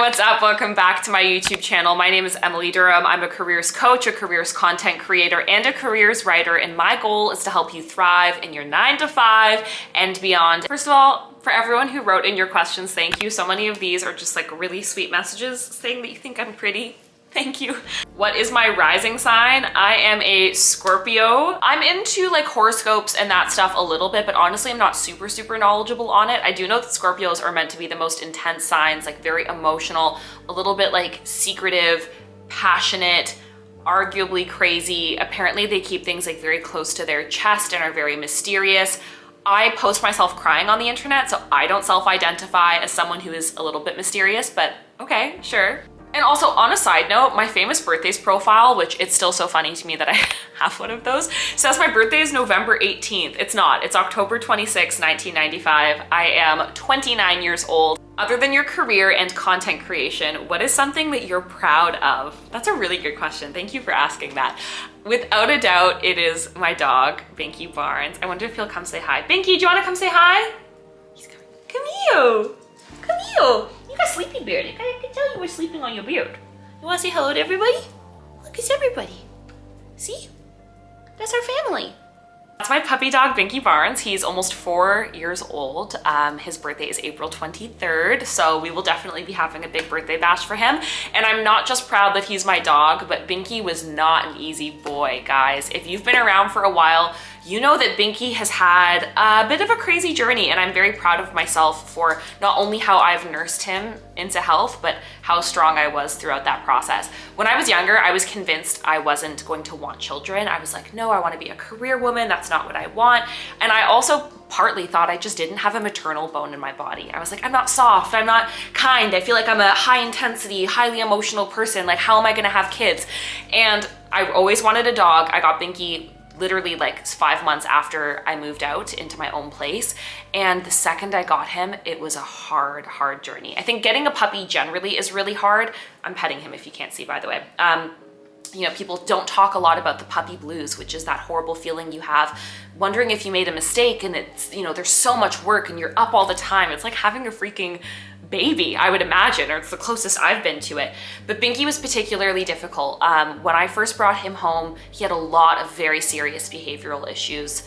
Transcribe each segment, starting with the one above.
what's up? Welcome back to my YouTube channel. My name is Emily Durham. I'm a careers coach, a careers content creator, and a careers writer, and my goal is to help you thrive in your 9 to 5 and beyond. First of all, for everyone who wrote in your questions, thank you. So many of these are just like really sweet messages saying that you think I'm pretty. Thank you. What is my rising sign? I am a Scorpio. I'm into like horoscopes and that stuff a little bit, but honestly, I'm not super knowledgeable on it. I do know that Scorpios are meant to be the most intense signs, like very emotional, a little bit like secretive, passionate, arguably crazy. Apparently they keep things like very close to their chest and are very mysterious. I post myself crying on the internet, so I don't self-identify as someone who is a little bit mysterious, but okay, sure. And also, on a side note, my famous birthdays profile, which it's still so funny to me that I have one of those, says my birthday is November 18th. It's not. It's October 26, 1995. I am 29 years old. Other than your career and content creation, what is something that you're proud of? That's a really good question. Thank you for asking that. Without a doubt, it is my dog, Binky Barnes. I wonder if he'll come say hi. Binky, do you want to come say hi? He's coming. Come here. Come here. You got sleepy beard. I can tell you were sleeping on your beard. You want to say hello to everybody? Look, it's everybody. See? That's our family. That's my puppy dog, Binky Barnes. He's almost 4 years old. His birthday is April 23rd, so we will definitely be having a big birthday bash for him. And I'm not just proud that he's my dog, but Binky was not an easy boy, guys. If you've been around for a while, you know that Binky has had a bit of a crazy journey, and I'm very proud of myself for not only how I've nursed him into health, but how strong I was throughout that process. When I was younger, I was convinced I wasn't going to want children. I was like, no, I want to be a career woman. That's not what I want. And I also partly thought I just didn't have a maternal bone in my body. I was like, I'm not soft, I'm not kind. I feel like I'm a high intensity, highly emotional person. Like, how am I gonna have kids? And I always wanted a dog. I got Binky literally like 5 months after I moved out into my own place. And the second I got him, it was a hard journey. I think getting a puppy generally is really hard. I'm petting him if you can't see, by the way. You know, people don't talk a lot about the puppy blues, which is that horrible feeling you have wondering if you made a mistake, and it's, you know, there's so much work and you're up all the time. It's like having a freaking baby, I would imagine, or it's the closest I've been to it. But Binky was particularly difficult. When I first brought him home, he had a lot of very serious behavioral issues,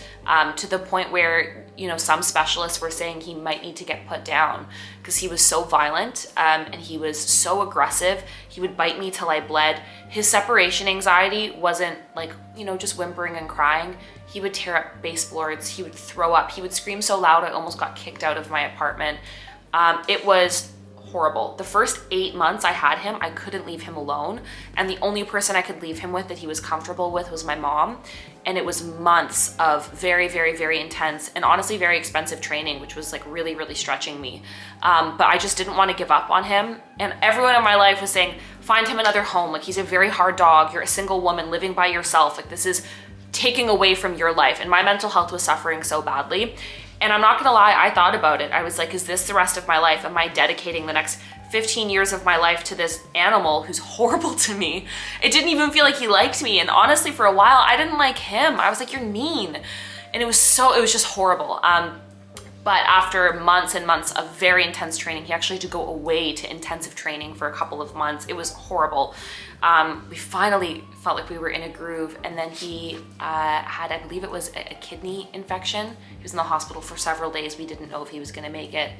to the point where, you know, some specialists were saying he might need to get put down because he was so violent, and he was so aggressive. He would bite me till I bled. His separation anxiety wasn't like, you know, just whimpering and crying. He would tear up baseboards. He would throw up. He would scream so loud I almost got kicked out of my apartment. It was horrible. The first 8 months I had him, I couldn't leave him alone. And the only person I could leave him with that he was comfortable with was my mom. And it was months of very intense and honestly very expensive training, which was like really stretching me. But I just didn't want to give up on him. And everyone in my life was saying, find him another home. Like, he's a very hard dog. You're a single woman living by yourself. Like, this is taking away from your life. And my mental health was suffering so badly. And I'm not gonna lie, I thought about it. I was like, is this the rest of my life? Am I dedicating the next 15 years of my life to this animal who's horrible to me? It didn't even feel like he liked me. And honestly, for a while, I didn't like him. I was like, you're mean. And it was just horrible. But after months and months of very intense training, he actually had to go away to intensive training for a couple of months. It was horrible. We finally felt like we were in a groove, and then he had, I believe it was a kidney infection. He was in the hospital for several days. We didn't know if he was gonna make it.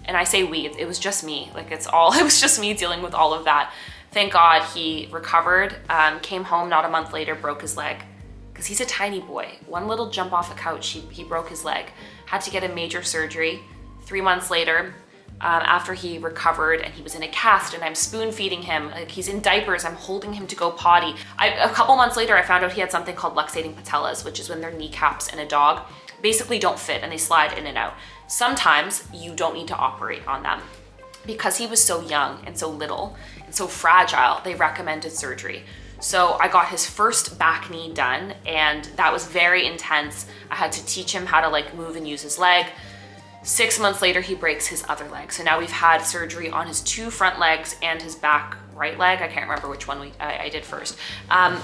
And I say we, it was just me. Like, it was just me dealing with all of that. Thank God he recovered, came home not a month later, broke his leg. Because he's a tiny boy. One little jump off a couch, he broke his leg. Had to get a major surgery. 3 months later, after he recovered and he was in a cast and I'm spoon feeding him, like, he's in diapers, I'm holding him to go potty. A couple months later, I found out he had something called luxating patellas, which is when their kneecaps in a dog basically don't fit and they slide in and out. Sometimes you don't need to operate on them. Because he was so young and so little and so fragile, they recommended surgery. So I got his first back knee done, and that was very intense. I had to teach him how to like move and use his leg. 6 months later, he breaks his other leg. So now we've had surgery on his 2 front legs and his back right leg. I can't remember which one I did first. And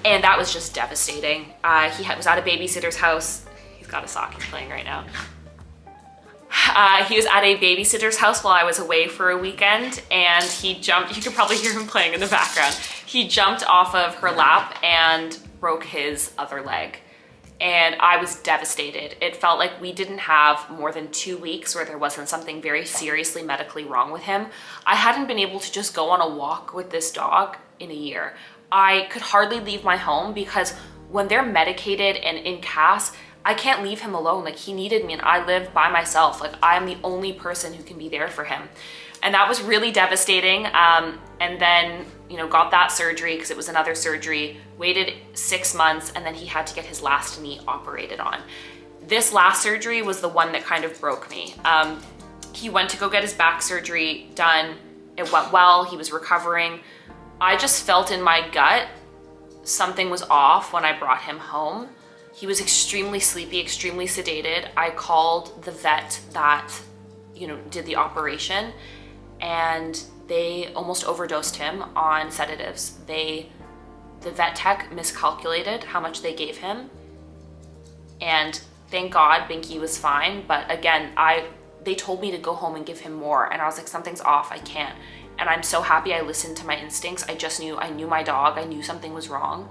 that was just devastating. He was at a babysitter's house. He's got a sock he's playing right now. He was at a babysitter's house while I was away for a weekend, and he jumped, you could probably hear him playing in the background. He jumped off of her lap and broke his other leg. And I was devastated. It felt like we didn't have more than 2 weeks where there wasn't something very seriously medically wrong with him. I hadn't been able to just go on a walk with this dog in a year. I could hardly leave my home because when they're medicated and in cast, I can't leave him alone. Like, he needed me and I live by myself. Like, I'm the only person who can be there for him. And that was really devastating. And then, you know, got that surgery because it was another surgery, waited 6 months, and then he had to get his last knee operated on. This last surgery was the one that kind of broke me. He went to go get his back surgery done. It went well, he was recovering. I just felt in my gut something was off when I brought him home. He was extremely sleepy, extremely sedated. I called the vet that, you know, did the operation, and they almost overdosed him on sedatives. The vet tech miscalculated how much they gave him. And thank God Binky was fine. But again, they told me to go home and give him more. And I was like, something's off, I can't. And I'm so happy I listened to my instincts. I knew my dog, I knew something was wrong.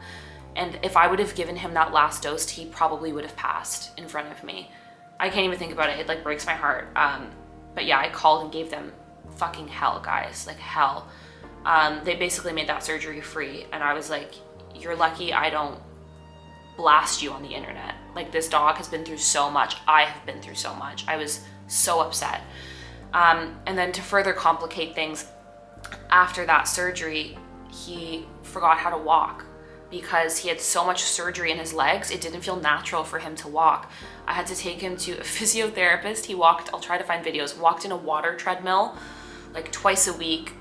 And if I would have given him that last dose, he probably would have passed in front of me. I can't even think about it, it like breaks my heart. But yeah, I called and gave them fucking hell, guys, like hell. They basically made that surgery free, and I was like, you're lucky I don't blast you on the internet. Like, this dog has been through so much. I have been through so much. I was so upset. And then to further complicate things, after that surgery, he forgot how to walk because he had so much surgery in his legs. It didn't feel natural for him to walk. I had to take him to a physiotherapist. He walked, I'll try to find videos, walked in a water treadmill like twice a week.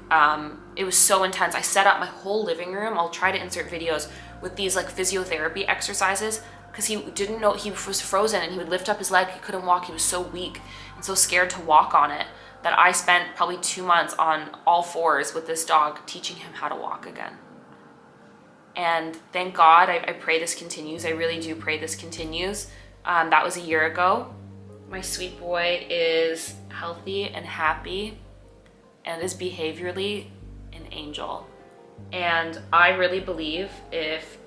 It was so intense. I set up my whole living room. I'll try to insert videos with these like physiotherapy exercises because he didn't know, he was frozen, and he would lift up his leg, he couldn't walk. He was so weak and so scared to walk on it that I spent probably 2 months on all fours with this dog, teaching him how to walk again. And thank God, I pray this continues. I really do pray this continues. That was a year ago. My sweet boy is healthy and happy and is behaviorally an angel. And I really believe if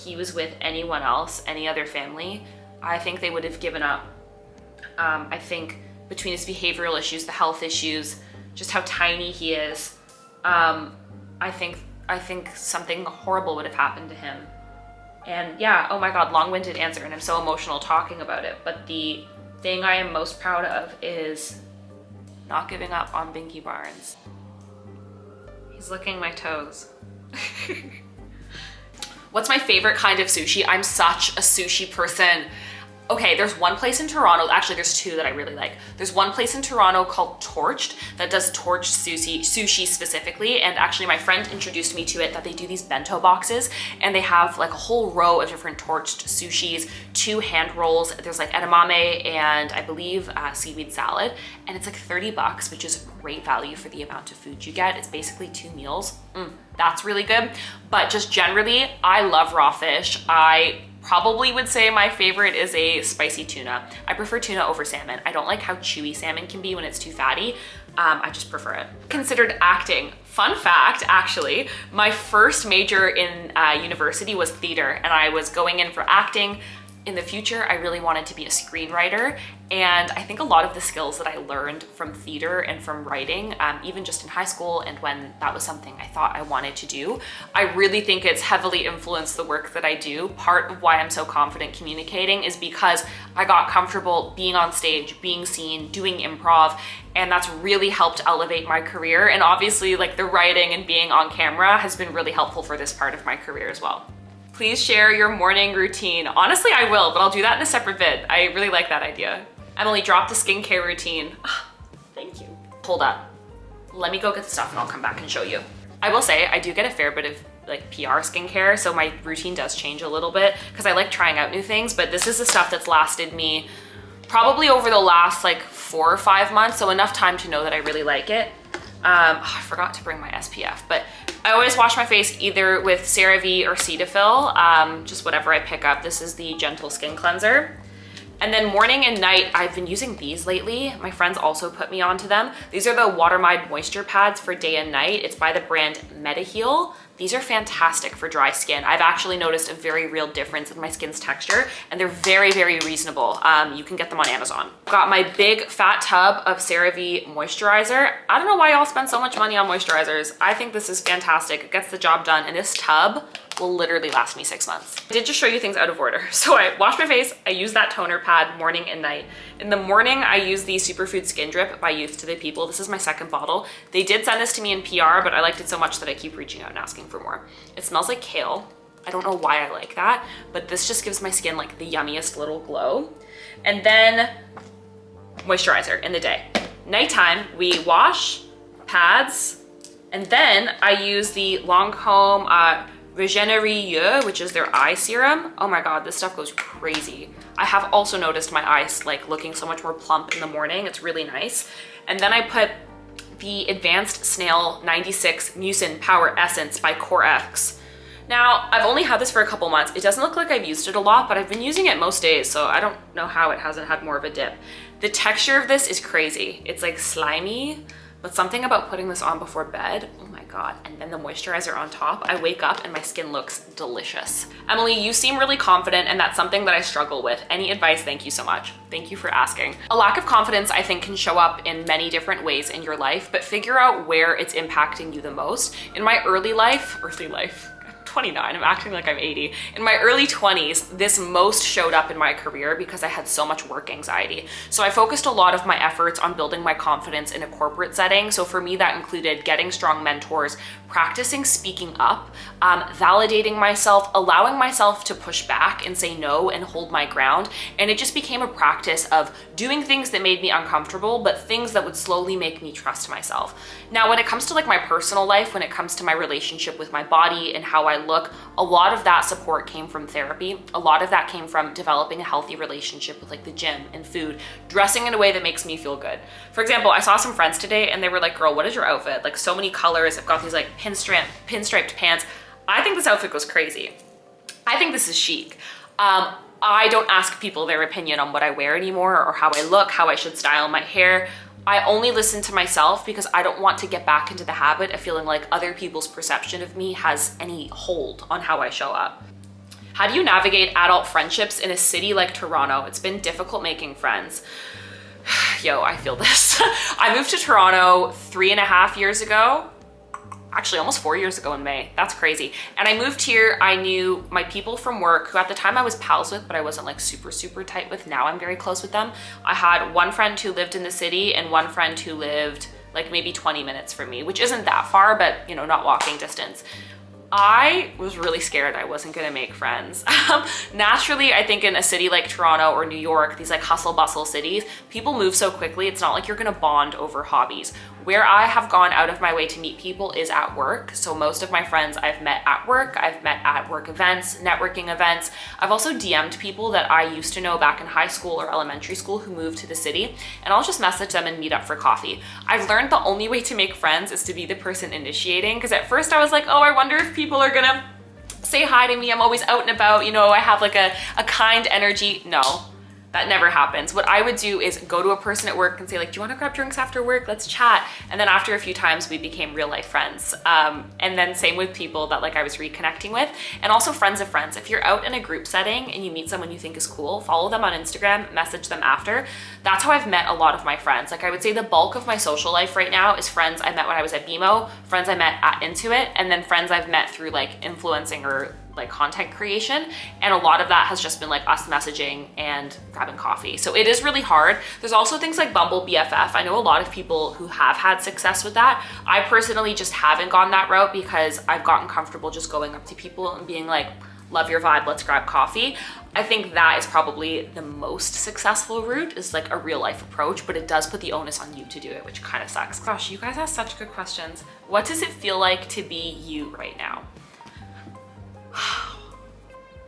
he was with anyone else, any other family, I think they would have given up. I think between his behavioral issues, the health issues, just how tiny he is, I think something horrible would have happened to him. And yeah, oh my God, long-winded answer, and I'm so emotional talking about it, but the thing I am most proud of is not giving up on Binky Barnes. He's licking my toes. What's my favorite kind of sushi? I'm such a sushi person. Okay, there's one place in Toronto, actually there's two that I really like. There's one place in Toronto called Torched that does torched sushi specifically, and actually my friend introduced me to it, that they do these bento boxes, and they have like a whole row of different torched sushis, 2 hand rolls, there's like edamame and I believe seaweed salad, and it's like $30, which is great value for the amount of food you get. It's basically 2 meals. That's really good. But just generally, I love raw fish. I probably would say my favorite is a spicy tuna. I prefer tuna over salmon. I don't like how chewy salmon can be when it's too fatty. I just prefer it. Considered acting. Fun fact, actually, my first major in university was theater, and I was going in for acting. In the future, I really wanted to be a screenwriter, and I think a lot of the skills that I learned from theater and from writing, even just in high school and when that was something I thought I wanted to do, I really think it's heavily influenced the work that I do. Part of why I'm so confident communicating is because I got comfortable being on stage, being seen, doing improv, and that's really helped elevate my career. And obviously, like, the writing and being on camera has been really helpful for this part of my career as well. Please share your morning routine. Honestly, I will, but I'll do that in a separate vid. I really like that idea. Emily, drop the skincare routine. Thank you. Hold up. Let me go get the stuff and I'll come back and show you. I will say, I do get a fair bit of like PR skincare, so my routine does change a little bit because I like trying out new things, but this is the stuff that's lasted me probably over the last like 4 or 5 months, so enough time to know that I really like it. I forgot to bring my SPF, but I always wash my face either with CeraVe or Cetaphil, just whatever I pick up. This is the Gentle Skin Cleanser. And then morning and night, I've been using these lately. My friends also put me onto them. These are the Watermide Moisture Pads for day and night. It's by the brand MetaHeal. These are fantastic for dry skin. I've actually noticed a very real difference in my skin's texture, and they're very, very reasonable. You can get them on Amazon. Got my big fat tub of CeraVe moisturizer. I don't know why y'all spend so much money on moisturizers. I think this is fantastic. It gets the job done, and this tub will literally last me 6 months. I did just show you things out of order. So I wash my face, I use that toner pad morning and night. In the morning, I use the Superfood Skin Drip by Youth to the People. This is my second bottle. They did send this to me in PR, but I liked it so much that I keep reaching out and asking for more. It smells like kale. I don't know why I like that, but this just gives my skin like the yummiest little glow. And then moisturizer in the day. Nighttime, we wash, pads, and then I use the Lancome Regenerie, which is their eye serum. Oh my God, this stuff goes crazy. I have also noticed my eyes like looking so much more plump in the morning. It's really nice. And then I put the Advanced Snail 96 Mucin Power Essence by CoreX. Now, I've only had this for a couple months. It doesn't look like I've used it a lot, but I've been using it most days, so I don't know how it hasn't had more of a dip. The texture of this is crazy. It's like slimy, but something about putting this on before bed, oh my God, and then the moisturizer on top, I wake up and my skin looks delicious. Emily, you seem really confident, and that's something that I struggle with. Any advice? Thank you so much. Thank you for asking. A lack of confidence, I think, can show up in many different ways in your life, but figure out where it's impacting you the most. In my early life, 29, I'm acting like I'm 80. In my early 20s, this most showed up in my career because I had so much work anxiety. So I focused a lot of my efforts on building my confidence in a corporate setting. So for me, that included getting strong mentors, practicing speaking up, validating myself, allowing myself to push back and say no and hold my ground. And it just became a practice of doing things that made me uncomfortable, but things that would slowly make me trust myself. Now, when it comes to like my personal life, when it comes to my relationship with my body and how I look, a lot of that support came from therapy. A lot of that came from developing a healthy relationship with like the gym and food, dressing in a way that makes me feel good. For example, I saw some friends today and they were like, girl, what is your outfit? Like so many colors. I've got these like pinstriped pants. I think this outfit goes crazy. I think this is chic. I don't ask people their opinion on what I wear anymore or how I look, how I should style my hair. I only listen to myself because I don't want to get back into the habit of feeling like other people's perception of me has any hold on how I show up. How do you navigate adult friendships in a city like Toronto? It's been difficult making friends. Yo, I feel this. I moved to Toronto 3.5 years ago. Actually almost 4 years ago in May. That's crazy. And I moved here, I knew my people from work who at the time I was pals with, but I wasn't like super tight with. Now I'm very close with them. I had one friend who lived in the city and one friend who lived like maybe 20 minutes from me, which isn't that far, but you know, not walking distance. I was really scared I wasn't gonna make friends. Naturally, I think in a city like Toronto or New York, these like hustle bustle cities, people move so quickly, it's not like you're gonna bond over hobbies. Where I have gone out of my way to meet people is at work. So most of my friends I've met at work, I've met at work events, networking events. I've also DM'd people that I used to know back in high school or elementary school who moved to the city, and I'll just message them and meet up for coffee. I've learned the only way to make friends is to be the person initiating, because at first I was like, oh, I wonder if people are gonna say hi to me. I'm always out and about, you know, I have like a kind energy. No. That never happens. What I would do is go to a person at work and say like, do you want to grab drinks after work? Let's chat. And then after a few times, we became real life friends. And then same with people that like I was reconnecting with, and also friends of friends. If you're out in a group setting and you meet someone you think is cool, follow them on Instagram, message them after. That's how I've met a lot of my friends. Like I would say the bulk of my social life right now is friends I met when I was at BMO, friends I met at Intuit, and then friends I've met through like influencing or like content creation. And a lot of that has just been like us messaging and grabbing coffee. So it is really hard. There's also things like Bumble BFF. I know a lot of people who have had success with that. I personally just haven't gone that route because I've gotten comfortable just going up to people and being like, love your vibe, let's grab coffee. I think that is probably the most successful route, is like a real life approach, but it does put the onus on you to do it, which kind of sucks. Gosh, you guys have such good questions. What does it feel like to be you right now?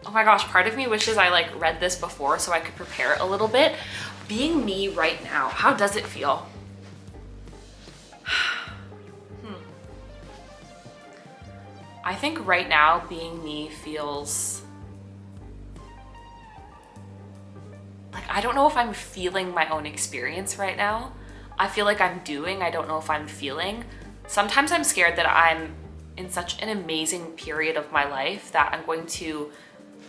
Oh my gosh, part of me wishes I like read this before so I could prepare a little bit. Being me right now, how does it feel? I think right now being me feels like, I don't know if I'm feeling my own experience right now. I feel like I'm doing, I don't know if I'm feeling. Sometimes I'm scared that I'm in such an amazing period of my life that I'm going to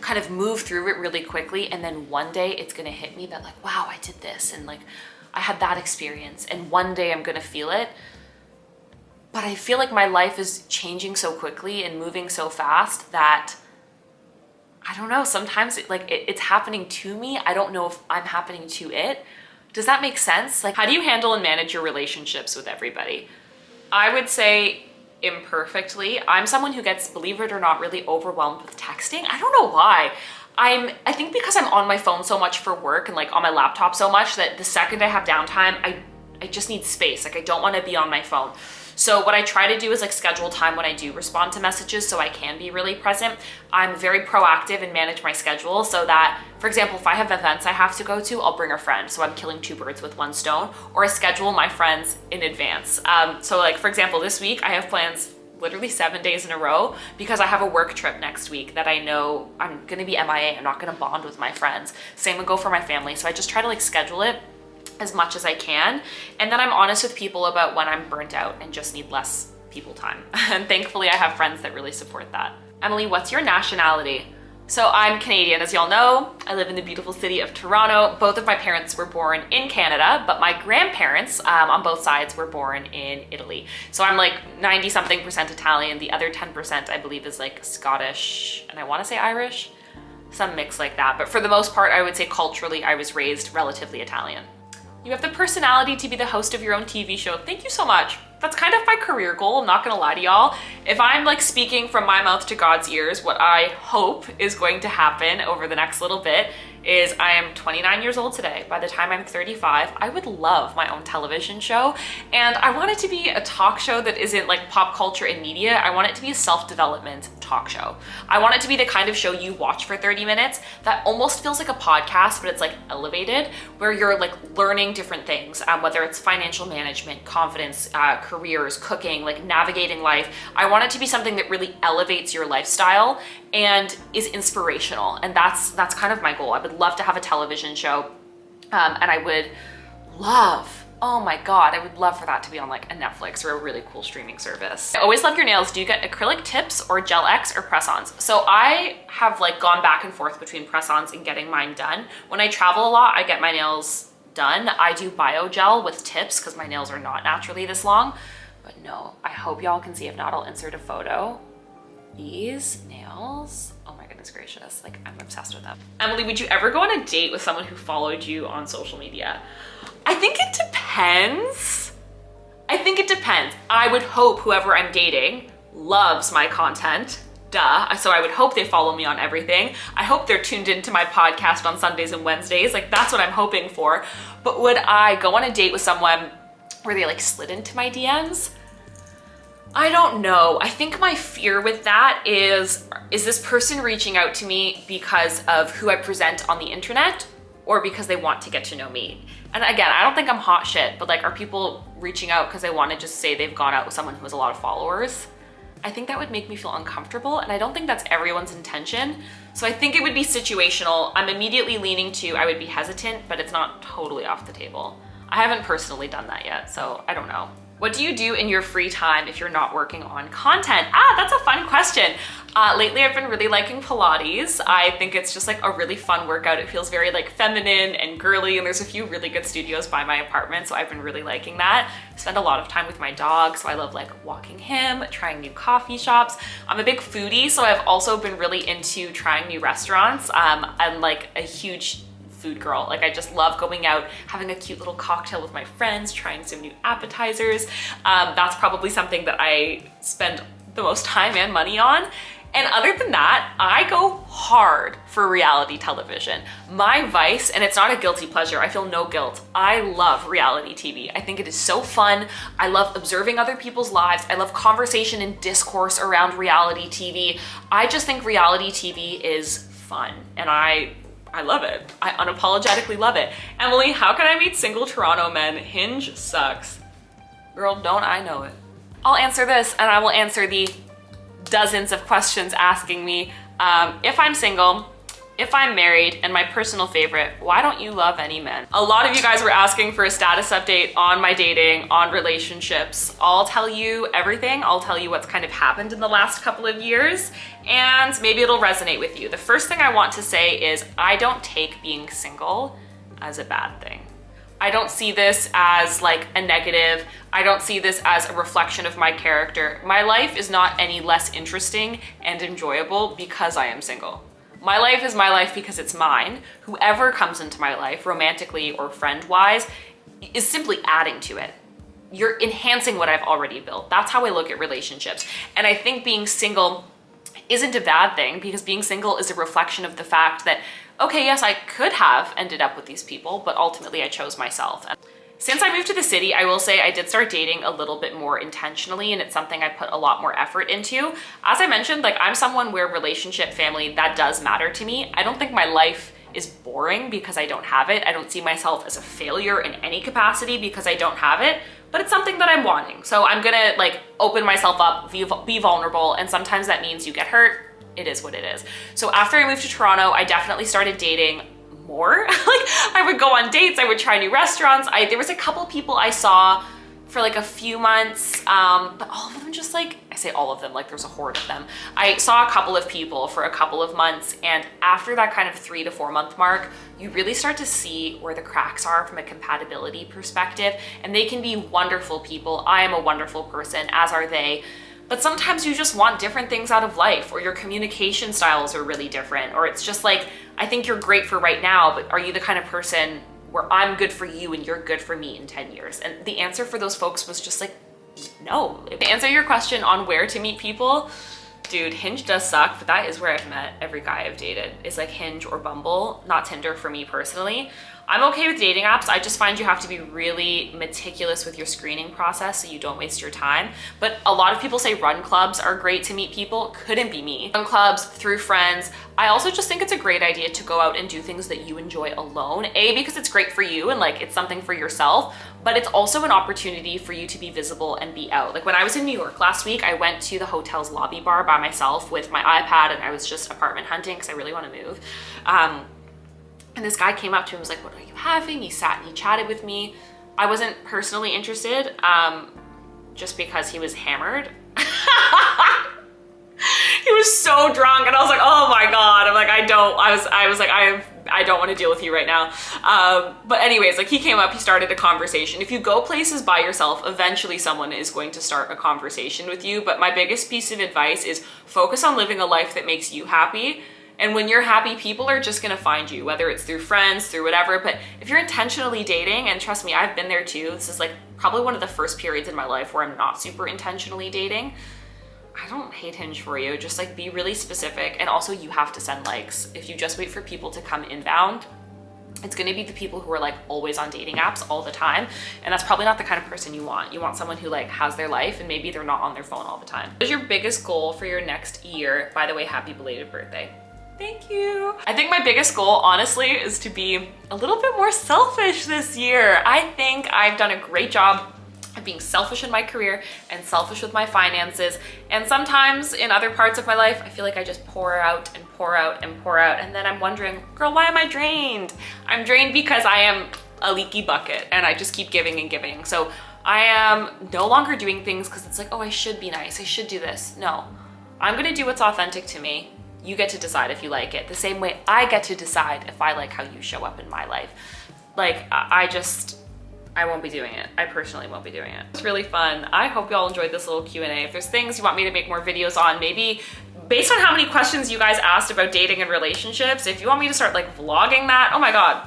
kind of move through it really quickly, and then one day it's gonna hit me that like, wow, I did this, and like I had that experience, and one day I'm gonna feel it. But I feel like my life is changing so quickly and moving so fast that I don't know, sometimes it's happening to me. I don't know if I'm happening to it. Does that make sense? Like, how do you handle and manage your relationships with everybody? I would say imperfectly. I'm someone who gets, believe it or not, really overwhelmed with texting. I don't know why. I think because I'm on my phone so much for work and like on my laptop so much that the second I have downtime, I just need space. Like I don't want to be on my phone. So what I try to do is like schedule time when I do respond to messages so I can be really present. I'm very proactive and manage my schedule so that, for example, if I have events I have to go to, I'll bring a friend. So I'm killing two birds with one stone, or I schedule my friends in advance. So like, for example, this week I have plans literally 7 days in a row because I have a work trip next week that I know I'm gonna be MIA. I'm not gonna bond with my friends. Same would go for my family. So I just try to like schedule it as much as I can. And then I'm honest with people about when I'm burnt out and just need less people time. And thankfully I have friends that really support that. Emily, what's your nationality? So I'm Canadian, as y'all know. I live in the beautiful city of Toronto. Both of my parents were born in Canada, but my grandparents on both sides were born in Italy. So I'm like 90-something% Italian. The other 10% I believe is like Scottish, and I wanna say Irish, some mix like that. But for the most part, I would say culturally, I was raised relatively Italian. You have the personality to be the host of your own TV show. Thank you so much. That's kind of my career goal, I'm not gonna lie to y'all. If I'm like speaking from my mouth to God's ears, what I hope is going to happen over the next little bit is I am 29 years old today. By the time I'm 35, I would love my own television show. And I want it to be a talk show that isn't like pop culture and media. I want it to be a self-development talk show. I want it to be the kind of show you watch for 30 minutes that almost feels like a podcast, but it's like elevated, where you're like learning different things, whether it's financial management, confidence, careers, cooking, like navigating life. I want it to be something that really elevates your lifestyle and is inspirational. And that's kind of my goal. I would love to have a television show. And I would love, oh my God, I would love for that to be on like a Netflix or a really cool streaming service. I always love your nails. Do you get acrylic tips or gel X or press-ons? So I have like gone back and forth between press-ons and getting mine done. When I travel a lot, I get my nails done. I do biogel with tips because my nails are not naturally this long. But no, I hope y'all can see. If not, I'll insert a photo. These nails, oh my goodness gracious, like I'm obsessed with them. Emily, would you ever go on a date with someone who followed you on social media? I think it depends. I would hope whoever I'm dating loves my content. Duh. So I would hope they follow me on everything. I hope they're tuned into my podcast on Sundays and Wednesdays. Like that's what I'm hoping for. But would I go on a date with someone where they like slid into my DMs? I don't know. I think my fear with that is this person reaching out to me because of who I present on the internet or because they want to get to know me? And again, I don't think I'm hot shit, but like, are people reaching out because they want to just say they've gone out with someone who has a lot of followers? I think that would make me feel uncomfortable, and I don't think that's everyone's intention. So I think it would be situational. I'm immediately leaning to, I would be hesitant, but it's not totally off the table. I haven't personally done that yet, so I don't know. What do you do in your free time if you're not working on content? That's a fun question. Lately I've been really liking Pilates. I think it's just like a really fun workout. It feels very like feminine and girly, and there's a few really good studios by my apartment, so I've been really liking that. I spend a lot of time with my dog, so I love like walking him, trying new coffee shops. I'm a big foodie, so I've also been really into trying new restaurants. I'm like a huge food girl. Like I just love going out, having a cute little cocktail with my friends, trying some new appetizers. That's probably something that I spend the most time and money on. And other than that, I go hard for reality television. My vice, and it's not a guilty pleasure, I feel no guilt. I love reality TV. I think it is so fun. I love observing other people's lives. I love conversation and discourse around reality TV. I just think reality TV is fun, and I love it. I unapologetically love it. Emily, how can I meet single Toronto men? Hinge sucks. Girl, don't I know it. I'll answer this, and I will answer the dozens of questions asking me if I'm single, if I'm married, and my personal favorite, why don't you love any men? A lot of you guys were asking for a status update on my dating, on relationships. I'll tell you everything. I'll tell you what's kind of happened in the last couple of years, and maybe it'll resonate with you. The first thing I want to say is I don't take being single as a bad thing. I don't see this as like a negative. I don't see this as a reflection of my character. My life is not any less interesting and enjoyable because I am single. My life is my life because it's mine. Whoever comes into my life, romantically or friend-wise, is simply adding to it. You're enhancing what I've already built. That's how I look at relationships. And I think being single isn't a bad thing, because being single is a reflection of the fact that, okay, yes, I could have ended up with these people, but ultimately I chose myself. Since I moved to the city, I will say I did start dating a little bit more intentionally, and it's something I put a lot more effort into. As I mentioned, like, I'm someone where relationship, family, that does matter to me. I don't think my life is boring because I don't have it. I don't see myself as a failure in any capacity because I don't have it, but it's something that I'm wanting. So I'm gonna like open myself up, be vulnerable, and sometimes that means you get hurt. It is what it is. So after I moved to Toronto, I definitely started dating more. Like, I would go on dates, I would try new restaurants. There was a couple people I saw for like a few months, but all of them just like, I say all of them, like there's a horde of them. I saw a couple of people for a couple of months, and after that kind of 3 to 4 month mark, you really start to see where the cracks are from a compatibility perspective, and they can be wonderful people. I am a wonderful person, as are they. But sometimes you just want different things out of life, or your communication styles are really different, or it's just like, I think you're great for right now, but are you the kind of person where I'm good for you and you're good for me in 10 years? And the answer for those folks was just like, no. To answer your question on where to meet people, dude, Hinge does suck, but that is where I've met every guy I've dated, is like Hinge or Bumble, not Tinder for me personally. I'm okay with dating apps. I just find you have to be really meticulous with your screening process so you don't waste your time. But a lot of people say run clubs are great to meet people. Couldn't be me. Run clubs, through friends. I also just think it's a great idea to go out and do things that you enjoy alone. A, because it's great for you and like it's something for yourself, but it's also an opportunity for you to be visible and be out. Like when I was in New York last week, I went to the hotel's lobby bar by myself with my iPad, and I was just apartment hunting because I really want to move. And this guy came up to me and was like, what are you having? He sat and he chatted with me. I wasn't personally interested, just because he was hammered. He was so drunk, and I was like, oh my God. I'm like, I don't want to deal with you right now. But anyways, like he came up, he started a conversation. If you go places by yourself, eventually someone is going to start a conversation with you. But my biggest piece of advice is focus on living a life that makes you happy. And when you're happy, people are just gonna find you, whether it's through friends, through whatever. But if you're intentionally dating, and trust me, I've been there too. This is like probably one of the first periods in my life where I'm not super intentionally dating. I don't hate Hinge for you, just like be really specific. And also you have to send likes. If you just wait for people to come inbound, it's gonna be the people who are like always on dating apps all the time. And that's probably not the kind of person you want. You want someone who like has their life and maybe they're not on their phone all the time. What is your biggest goal for your next year? By the way, happy belated birthday. Thank you. I think my biggest goal, honestly, is to be a little bit more selfish this year. I think I've done a great job of being selfish in my career and selfish with my finances. And sometimes in other parts of my life, I feel like I just pour out and pour out and pour out. And then I'm wondering, girl, why am I drained? I'm drained because I am a leaky bucket and I just keep giving and giving. So I am no longer doing things because it's like, oh, I should be nice. I should do this. No, I'm gonna do what's authentic to me. You get to decide if you like it, the same way I get to decide if I like how you show up in my life. Like, I won't be doing it. I personally won't be doing it. It's really fun. I hope y'all enjoyed this little Q&A. If there's things you want me to make more videos on, maybe based on how many questions you guys asked about dating and relationships, if you want me to start like vlogging that, oh my God,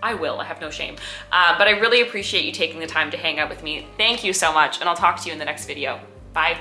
I will, I have no shame. But I really appreciate you taking the time to hang out with me. Thank you so much, and I'll talk to you in the next video. Bye.